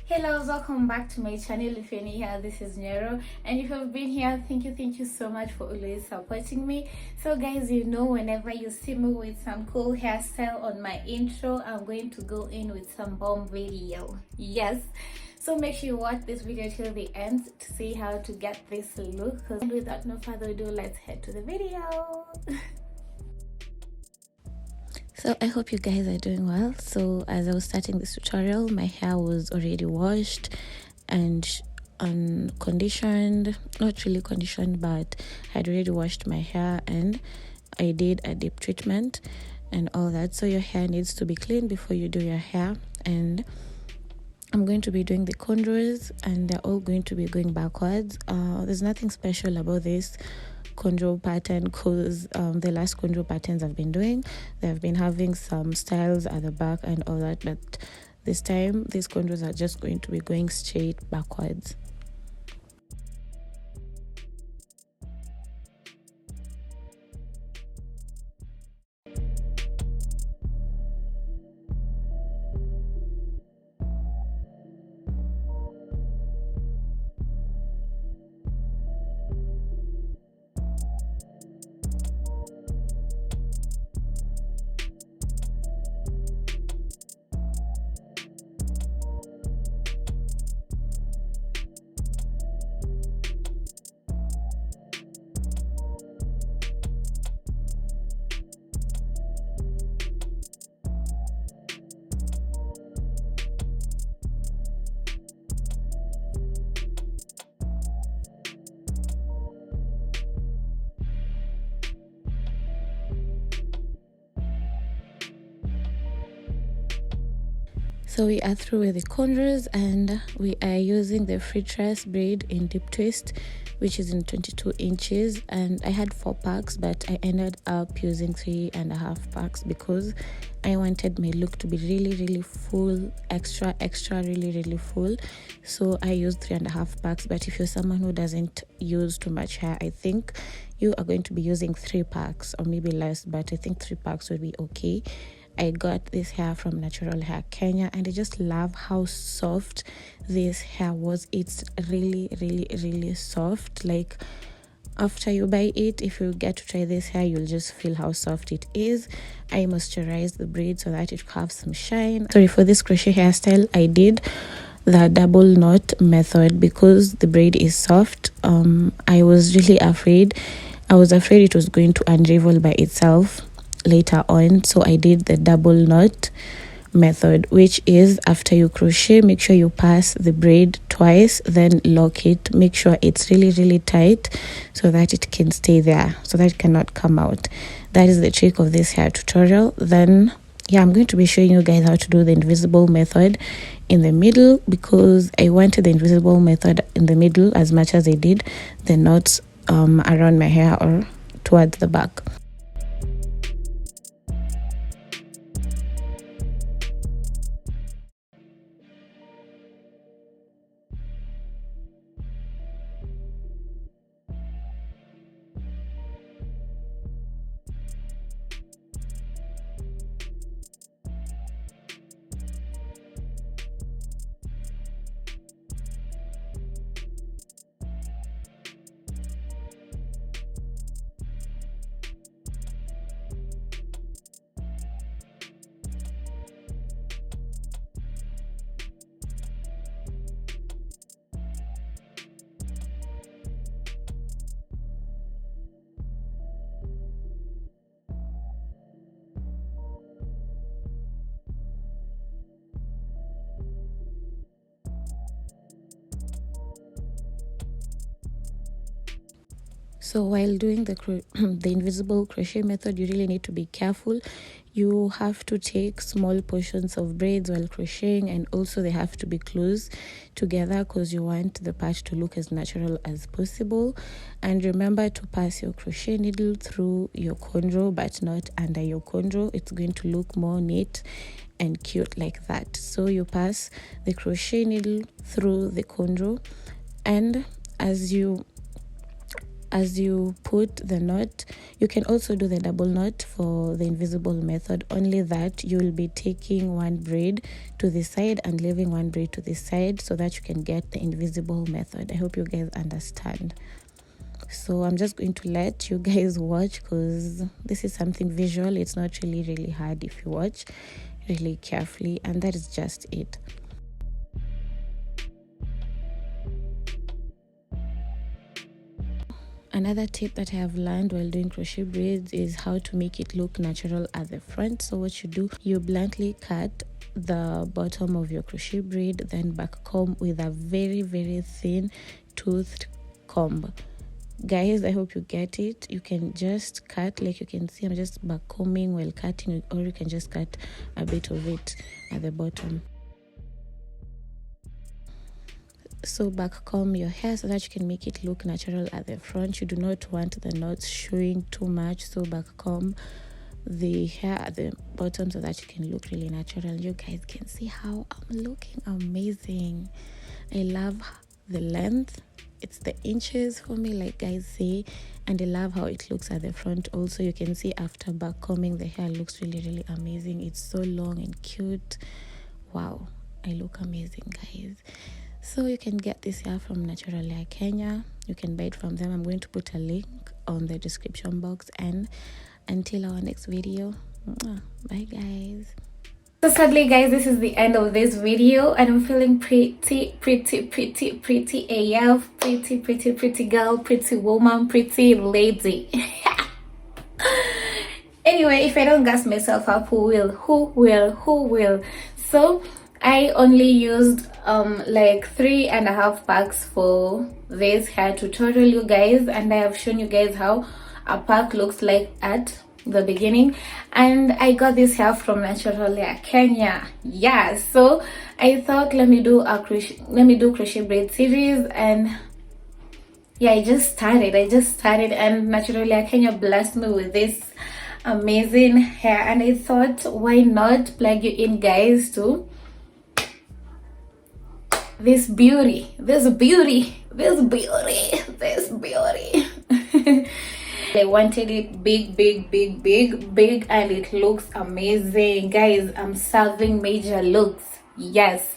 Hey loves, welcome back to my channel. If you're new here, this is Nyoero, and if you've been here, thank you so much for always supporting me. So guys, you know, whenever you see me with some cool hairstyle on my intro, I'm going to go in with some bomb video. Yes, so make sure you watch this video till the end to see how to get this look. And without no further ado, let's head to the video. So I hope you guys are doing well. So as I was starting this tutorial, my hair was already washed and unconditioned, not really conditioned, but I had already washed my hair and I did a deep treatment and all that. So your hair needs to be clean before you do your hair, and I'm going to be doing the cornrows and they're all going to be going backwards. There's nothing special about this cornrow pattern because the last cornrow patterns I've been doing, they've been having some styles at the back and all that, but this time these cornrows are just going to be going straight backwards. So we are through with the cornrows and we are using the Freetress braid in deep twist, which is in 22 inches, and I had 4 packs but I ended up using 3.5 packs because I wanted my look to be really full, extra really full. So I used 3.5 packs, but if you're someone who doesn't use too much hair, I think you are going to be using 3 packs or maybe less, but I think 3 packs would be okay. I got this hair from Natural Hair Kenya and I just love how soft this hair was. It's really soft. Like after you buy it, if you get to try this hair, you'll just feel how soft it is. I moisturized the braid so that it have some shine. Sorry, for this crochet hairstyle I did the double knot method because the braid is soft. I was really afraid. I was afraid it was going to unravel by itself later on, so I did the double knot method, which is after you crochet, make sure you pass the braid twice, then lock it. Make sure it's really tight so that it can stay there, so that it cannot come out. That is the trick of this hair tutorial. Then yeah, I'm going to be showing you guys how to do the invisible method in the middle because I wanted the invisible method in the middle as much as I did the knots around my hair or towards the back. So while doing the invisible crochet method, you really need to be careful. You have to take small portions of braids while crocheting, and also they have to be close together because you want the part to look as natural as possible. And remember to pass your crochet needle through your cornrow but not under your cornrow. It's going to look more neat and cute like that. So you pass the crochet needle through the cornrow, and as as you put the knot, you can also do the double knot for the invisible method, only that you will be taking one braid to the side and leaving one braid to the side so that you can get the invisible method. I hope you guys understand. So I'm just going to let you guys watch, because this is something visual. It's not really hard if you watch really carefully, and that is just it. Another tip that I have learned while doing crochet braids is how to make it look natural at the front. So what you do, you bluntly cut the bottom of your crochet braid, then back comb with a very thin toothed comb. Guys, I hope you get it. You can just cut, like you can see I'm just back combing while cutting, or you can just cut a bit of it at the bottom. So back comb your hair so that you can make it look natural at the front. You do not want the knots showing too much, so back comb the hair at the bottom so that you can look really natural. You guys can see how I'm looking amazing. I love the length. It's the inches for me, like guys say, and I love how it looks at the front. Also, you can see after back combing, the hair looks really amazing. It's so long and cute. Wow, I look amazing, guys. So you can get this hair from Natural Hair Kenya. You can buy it from them. I'm going to put a link on the description box, and until our next video, bye guys. So sadly guys, this is the end of this video, and I'm feeling pretty AF, pretty girl, pretty woman, pretty lady. Anyway, if I don't gas myself up, who will? So I only used like 3.5 packs for this hair tutorial, you guys, and I have shown you guys how a pack looks like at the beginning. And I got this hair from Natural Hair Kenya. Yeah, so I thought let me do crochet braid series, and yeah, I just started and Natural Hair Kenya blessed me with this amazing hair, and I thought why not plug you in guys to this beauty. I wanted it big, and it looks amazing, guys. I'm serving major looks. Yes.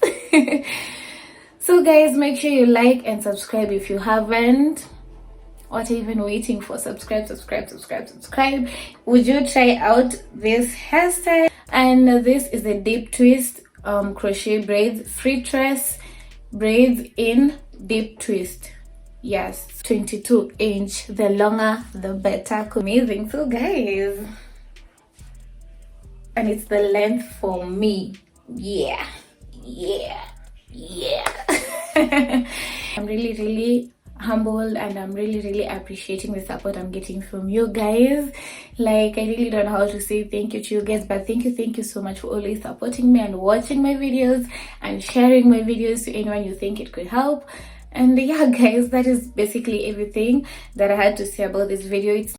So guys, make sure you like and subscribe if you haven't. What are you even waiting for? Subscribe. Would you try out this hairstyle? And this is a deep twist crochet braids, Freetress braids in deep twist. Yes, 22-inch. The longer the better. Amazing. So guys, and it's the length for me. Yeah. I'm really humbled, and I'm really appreciating the support I'm getting from you guys. Like, I really don't know how to say thank you to you guys, but thank you so much for always supporting me and watching my videos and sharing my videos to anyone you think it could help. And yeah guys, that is basically everything that I had to say about this video. It's